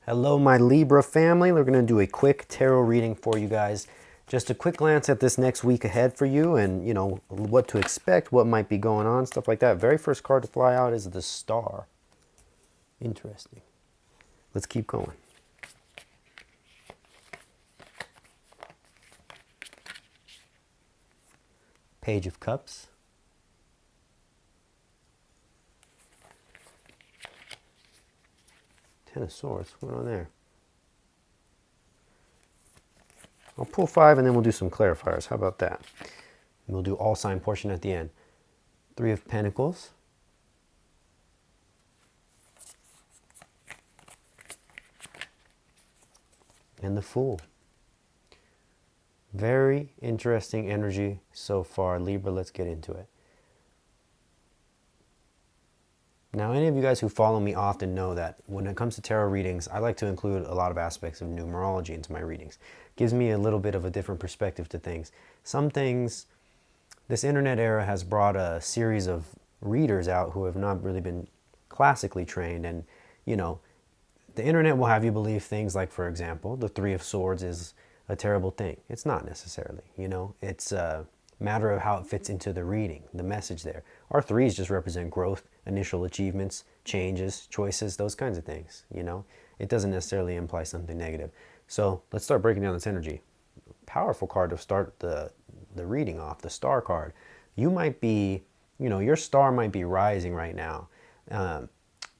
Hello, my Libra family. We're going to do a quick tarot reading for you guys. Just a quick glance at this next week ahead for you and, what to expect, what might be going on, stuff like that. Very first card to fly out is the Star. Interesting. Let's keep going. Page of Cups. Ten of Swords. What's going on there? I'll pull 5 and then we'll do some clarifiers. How about that? We'll do all sign portion at the end. 3 of Pentacles. And the Fool. Very interesting energy so far, Libra. Let's get into it. Now, any of you guys who follow me often know that when it comes to tarot readings, I like to include a lot of aspects of numerology into my readings. It gives me a little bit of a different perspective to things. Some things, this internet era has brought a series of readers out who have not really been classically trained. And, the internet will have you believe things like, for example, the 3 of Swords is a terrible thing. It's not necessarily, It's a matter of how it fits into the reading, the message there. Our 3s just represent growth, initial achievements, changes, choices, those kinds of things, It doesn't necessarily imply something negative. So let's start breaking down this energy. Powerful card to start the reading off, the Star card. You might be, your star might be rising right now.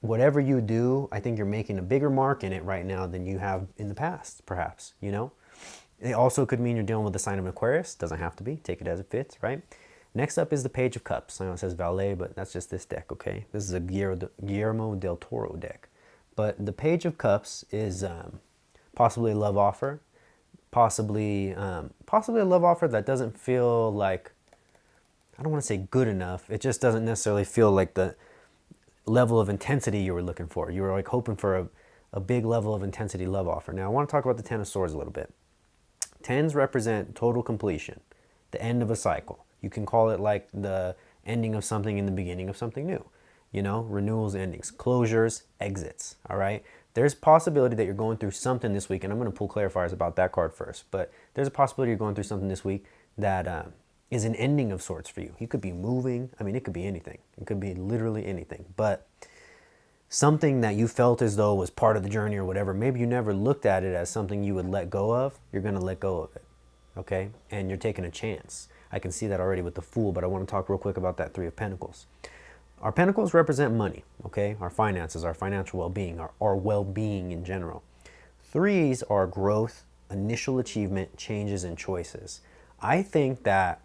Whatever you do, I think you're making a bigger mark in it right now than you have in the past, perhaps, It also could mean you're dealing with the sign of Aquarius. Doesn't have to be. Take it as it fits, right? Next up is the Page of Cups. I know it says Valet, but that's just this deck, okay? This is a Guillermo del Toro deck. But the Page of Cups is possibly a love offer. Possibly a love offer that doesn't feel like, I don't want to say good enough. It just doesn't necessarily feel like the level of intensity you were looking for. You were like hoping for a big level of intensity love offer. Now, I want to talk about the Ten of Swords a little bit. Tens represent total completion, the end of a cycle. You can call it like the ending of something and the beginning of something new. Renewals, endings, closures, exits, all right? There's a possibility that you're going through something this week, and I'm going to pull clarifiers about that card first, but there's a possibility you're going through something this week that is an ending of sorts for you. You could be moving. I mean, it could be anything. It could be literally anything, but something that you felt as though was part of the journey or whatever, maybe you never looked at it as something you would let go of, you're going to let go of it, okay? And you're taking a chance. I can see that already with the Fool, but I want to talk real quick about that 3 of Pentacles. Our Pentacles represent money, okay? Our finances, our financial well-being, our well-being in general. 3s are growth, initial achievement, changes, and choices. I think that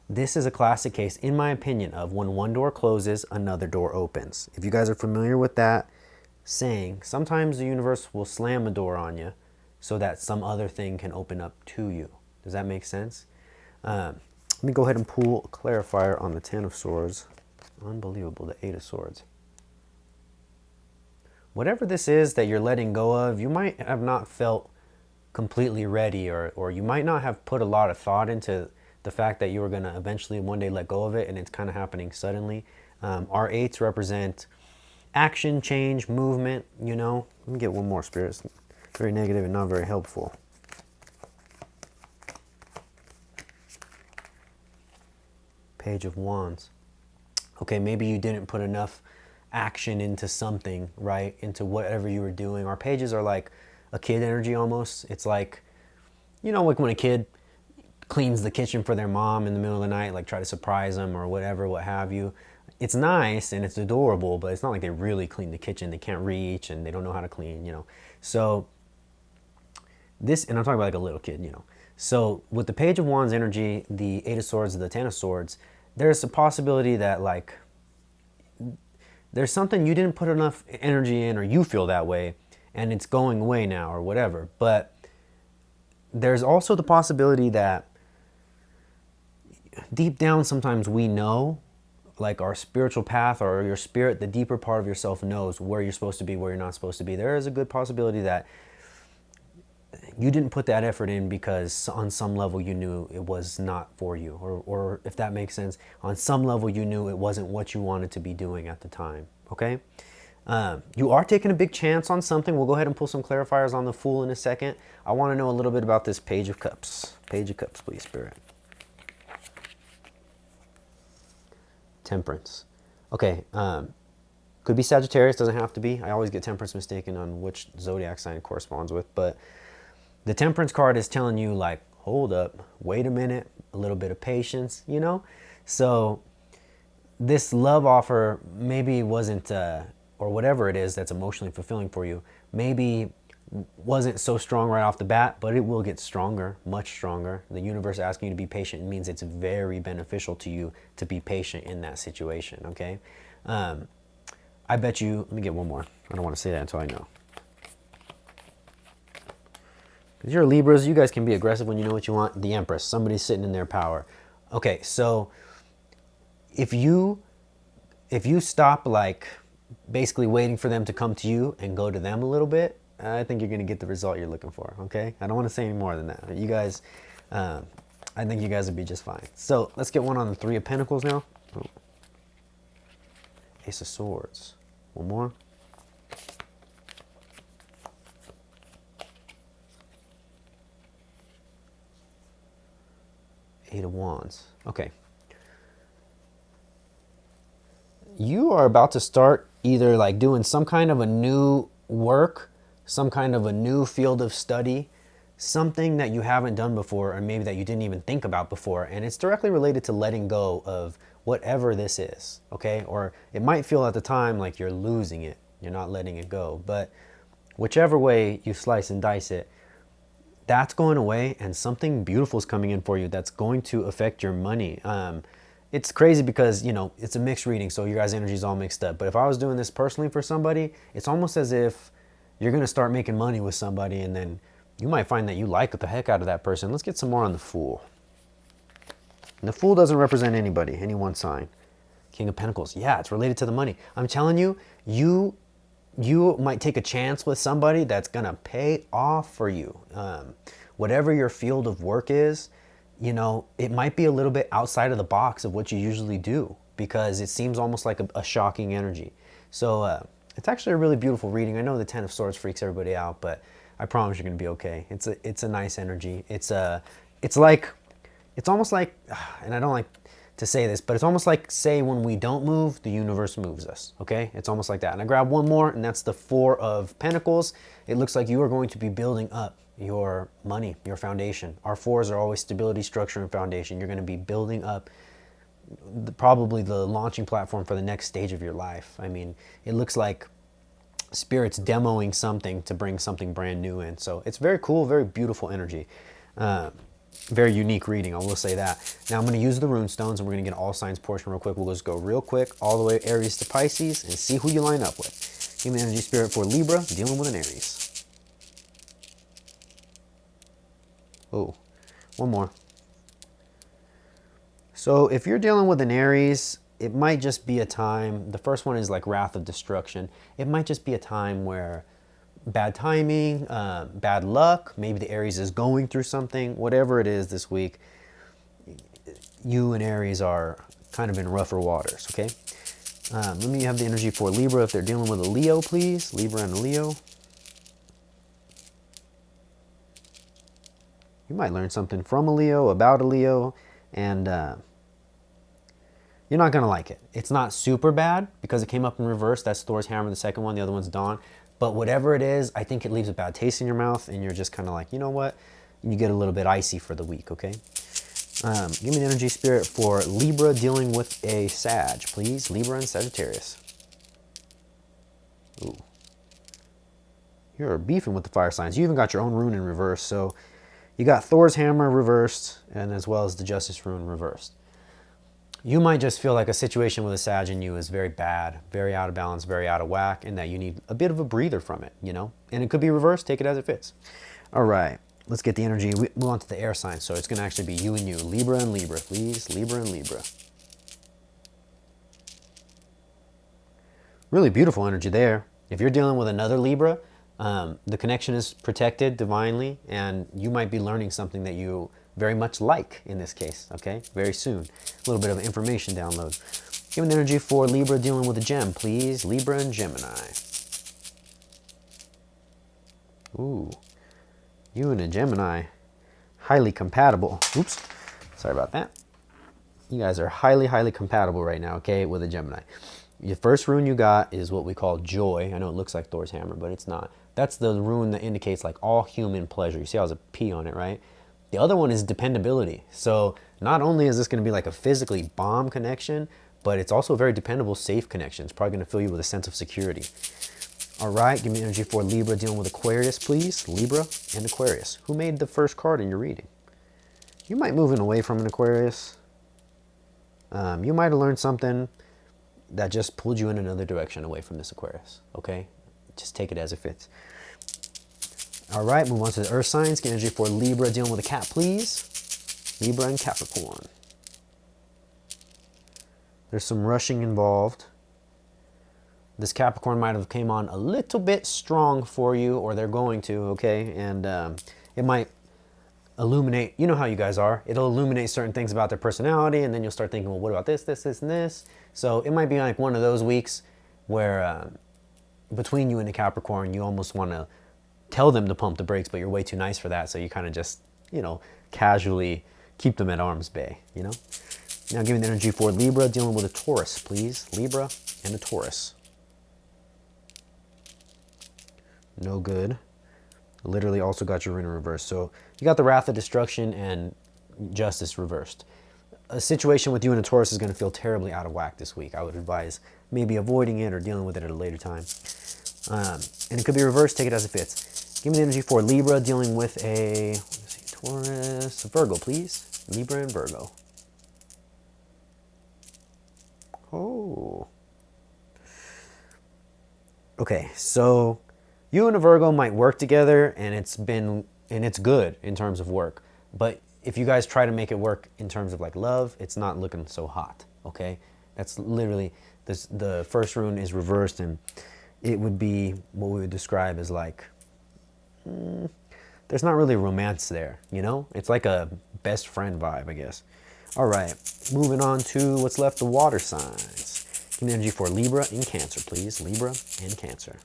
this is a classic case, in my opinion, of when one door closes, another door opens. If you guys are familiar with that saying, sometimes the universe will slam a door on you so that some other thing can open up to you. Does that make sense? Let me go ahead and pull a clarifier on the 10 of Swords. Unbelievable, the 8 of Swords. Whatever this is that you're letting go of, you might have not felt completely ready, or you might not have put a lot of thought into the fact that you were going to eventually one day let go of it, and it's kind of happening suddenly. Our 8s represent action, change, movement, Let me get one more, spirits. Very negative and not very helpful. Page of Wands. Okay, maybe you didn't put enough action into something, right? Into whatever you were doing. Our pages are like a kid energy almost. It's like, like when a kid cleans the kitchen for their mom in the middle of the night, like try to surprise them or whatever, what have you. It's nice and it's adorable, but it's not like they really clean the kitchen. They can't reach and they don't know how to clean, So this, and I'm talking about like a little kid, So with the Page of Wands energy, the 8 of Swords, the 10 of Swords, there's a possibility that like there's something you didn't put enough energy in, or you feel that way, and it's going away now or whatever. But there's also the possibility that deep down sometimes we know, like our spiritual path or your spirit, the deeper part of yourself knows where you're supposed to be, where you're not supposed to be. There is a good possibility that you didn't put that effort in because on some level you knew it was not for you, or if that makes sense, on some level you knew it wasn't what you wanted to be doing at the time, okay? You are taking a big chance on something. We'll go ahead and pull some clarifiers on the Fool in a second. I want to know a little bit about this Page of Cups. Page of Cups, please, Spirit. Temperance. Okay, could be Sagittarius, doesn't have to be. I always get Temperance mistaken on which zodiac sign it corresponds with, but the Temperance card is telling you, like, hold up, wait a minute, a little bit of patience, you know? So this love offer maybe wasn't, or whatever it is that's emotionally fulfilling for you, maybe wasn't so strong right off the bat, but it will get stronger, much stronger. The universe asking you to be patient means it's very beneficial to you to be patient in that situation, okay? I bet you, let me get one more. I don't want to say that until I know. Because you're Libras, you guys can be aggressive when you know what you want. The Empress, somebody's sitting in their power. Okay, so if you stop, like, basically waiting for them to come to you and go to them a little bit, I think you're going to get the result you're looking for, okay? I don't want to say any more than that. You guys, I think you guys would be just fine. So let's get one on the Three of Pentacles now. Oh. Ace of Swords. One more. Eight of Wands. Okay. You are about to start either like doing some kind of a new work, some kind of a new field of study, something that you haven't done before, or maybe that you didn't even think about before, and it's directly related to letting go of whatever this is, okay? Or it might feel at the time like you're losing it, you're not letting it go, but whichever way you slice and dice it, that's going away and something beautiful is coming in for you that's going to affect your money. It's crazy because, you know, it's a mixed reading, so your guys' energy is all mixed up. But if I was doing this personally for somebody, it's almost as if you're going to start making money with somebody, and then you might find that you like the heck out of that person. Let's get some more on the Fool. And the Fool doesn't represent anybody, any one sign. King of Pentacles. Yeah, it's related to the money. I'm telling you, you might take a chance with somebody that's going to pay off for you. Whatever your field of work is, you know, it might be a little bit outside of the box of what you usually do because it seems almost like a shocking energy. So it's actually a really beautiful reading. I know the Ten of Swords freaks everybody out, but I promise you're going to be okay. It's a nice energy. It's almost like, and I don't like to say this, but it's almost like, say, when we don't move, the universe moves us, okay? It's almost like that. And I grab one more, and that's the Four of Pentacles. It looks like you are going to be building up your money, your foundation. Our fours are always stability, structure, and foundation. You're going to be building up probably the launching platform for the next stage of your life. I mean, it looks like Spirit's demoing something to bring something brand new in. So it's very cool, very beautiful energy. Very unique reading, I will say that. Now I'm going to use the rune stones, and we're going to get an all signs portion real quick. We'll just go real quick all the way Aries to Pisces and see who you line up with. Give me energy, Spirit, for Libra, dealing with an Aries. Oh, one more. So if you're dealing with an Aries, it might just be a time, the first one is like Wrath of Destruction. It might just be a time where bad timing, bad luck, maybe the Aries is going through something, whatever it is this week, you and Aries are kind of in rougher waters, okay? Let me have the energy for Libra if they're dealing with a Leo, please. Libra and a Leo. You might learn something from a Leo, about a Leo, and you're not going to like it. It's not super bad because it came up in reverse. That's Thor's hammer, the second one. The other one's Dawn. But whatever it is, I think it leaves a bad taste in your mouth, and you're just kind of like, you know what? You get a little bit icy for the week, okay? Give me the energy, Spirit, for Libra dealing with a Sag, please. Libra and Sagittarius. Ooh. You're beefing with the fire signs. You even got your own rune in reverse, so you got Thor's hammer reversed, and as well as the Justice rune reversed. You might just feel like a situation with a Sag in you is very bad, very out of balance, very out of whack, and that you need a bit of a breather from it, you know? And it could be reversed. Take it as it fits. All right. Let's get the energy. We move on to the air signs. So it's going to actually be you and you. Libra and Libra, please. Libra and Libra. Really beautiful energy there. If you're dealing with another Libra, the connection is protected divinely, and you might be learning something that you very much like in this case, okay? Very soon. A little bit of information download. Give me the energy for Libra dealing with a gem, please. Libra and Gemini. Ooh, you and a Gemini, highly compatible. Oops, sorry about that. You guys are highly, highly compatible right now, okay, with a Gemini. The first rune you got is what we call joy. I know it looks like Thor's hammer, but it's not. That's the rune that indicates like all human pleasure. You see how there's a P on it, right? The other one is dependability. So not only is this going to be like a physically bomb connection, but it's also a very dependable, safe connection. It's probably going to fill you with a sense of security. All right, give me energy for Libra dealing with Aquarius, please. Libra and Aquarius. Who made the first card in your reading? You might move in away from an Aquarius. You might have learned something that just pulled you in another direction away from this Aquarius, okay? Just take it as it fits. All right, move on to the earth signs. Get energy for Libra dealing with a cat, please. Libra and Capricorn. There's some rushing involved. This Capricorn might have came on a little bit strong for you, or they're going to, okay? And it might illuminate, you know how you guys are. It'll illuminate certain things about their personality, and then you'll start thinking, well, what about this, this, this, and this? So it might be like one of those weeks where between you and the Capricorn, you almost want to tell them to pump the brakes, but you're way too nice for that. So you kind of just, you know, casually keep them at arm's bay, you know? Now give me the energy for Libra dealing with a Taurus, please. Libra and a Taurus. No good. Literally also got your rune in reverse. So you got the Wrath of Destruction and Justice reversed. A situation with you and a Taurus is going to feel terribly out of whack this week. I would advise maybe avoiding it or dealing with it at a later time. And it could be reversed. Take it as it fits. Give me the energy for Libra dealing with a, let's see, Taurus, Virgo, please. Libra and Virgo. Oh. Okay, so you and a Virgo might work together, and it's good in terms of work. But if you guys try to make it work in terms of like love, it's not looking so hot. Okay, that's literally this. The first rune is reversed, and it would be what we would describe as like there's not really romance there. You know, it's like a best friend vibe, I guess. All right, moving on to what's left, the water signs. Give me energy for Libra and Cancer, please. Libra and Cancer.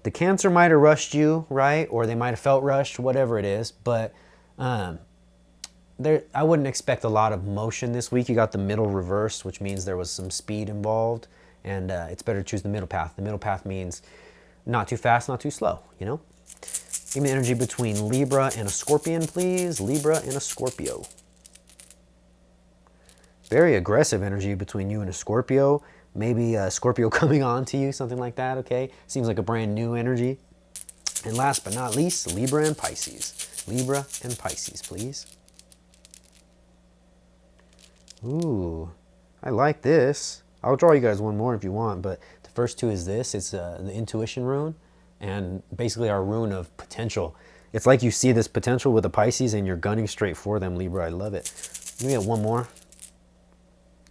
The Cancer might have rushed you, right? Or they might have felt rushed, whatever it is. But I wouldn't expect a lot of motion this week. You got the middle reverse, which means there was some speed involved. And it's better to choose the middle path. The middle path means not too fast, not too slow, you know? Give me energy between Libra and a Scorpion, please. Libra and a Scorpio. Very aggressive energy between you and a Scorpio. Maybe a Scorpio coming on to you, something like that, okay? Seems like a brand new energy. And last but not least, Libra and Pisces. Libra and Pisces, please. Ooh, I like this. I'll draw you guys one more if you want, but the first two is this. It's the Intuition rune, and basically our rune of potential. It's like you see this potential with the Pisces and you're gunning straight for them, Libra. I love it. Let me get one more.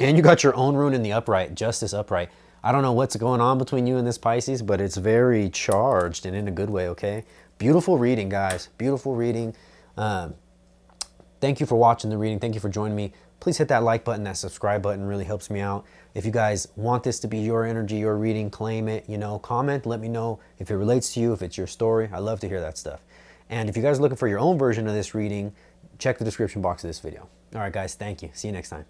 And you got your own rune in the upright, Justice upright. I don't know what's going on between you and this Pisces, but it's very charged and in a good way, okay? Beautiful reading, guys. Beautiful reading. Thank you for watching the reading. Thank you for joining me. Please hit that like button, that subscribe button really helps me out. If you guys want this to be your energy, your reading, claim it, you know, comment, let me know if it relates to you, if it's your story. I love to hear that stuff. And if you guys are looking for your own version of this reading, check the description box of this video. All right, guys, thank you. See you next time.